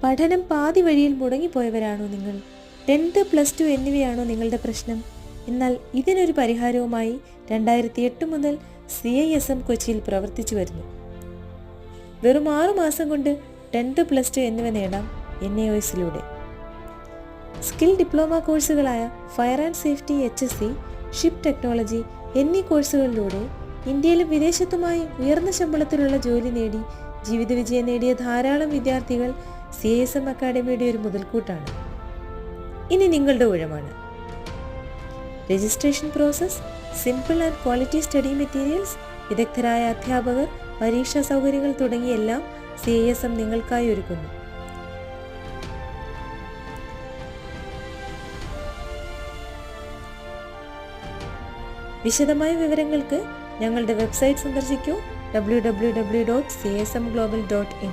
പഠനം പാതി വഴിയിൽ മുടങ്ങിപ്പോയവരാണോ നിങ്ങൾ? 10th +2 എന്നിവയാണോ നിങ്ങളുടെ പ്രശ്നം? എന്നാൽ ഇതിനൊരു പരിഹാരവുമായി 2008 മുതൽ CISM കൊച്ചിയിൽ പ്രവർത്തിച്ചു വരുന്നു. വെറും 6 മാസം കൊണ്ട് 10th +2 എന്നിവ നേടാം NAOSലൂടെ. സ്കിൽ ഡിപ്ലോമ കോഴ്സുകളായ fire and safety HSC, ship technology എന്നീ കോഴ്സുകളിലൂടെ ഇന്ത്യയിലും വിദേശത്തുമായി ഉയർന്ന ശമ്പളത്തിലുള്ള ജോലി നേടി ജീവിത വിജയം നേടിയ ധാരാളം വിദ്യാർത്ഥികൾ CISM അക്കാഡമിയുടെ ഒരു മുതൽക്കൂട്ടാണ്. ഇനി നിങ്ങളുടെ ഊഴമാണ്. Registration process, simple and quality study materials, വിദഗ്ധരായ അധ്യാപകർ, പരീക്ഷാ സൗകര്യങ്ങൾ തുടങ്ങിയെല്ലാം CISM നിങ്ങൾക്കായി ഒരുക്കുന്നു. വിശദമായ വിവരങ്ങൾക്ക് ഞങ്ങളുടെ വെബ്സൈറ്റ് സന്ദർശിക്കൂ www.csmglobal.in.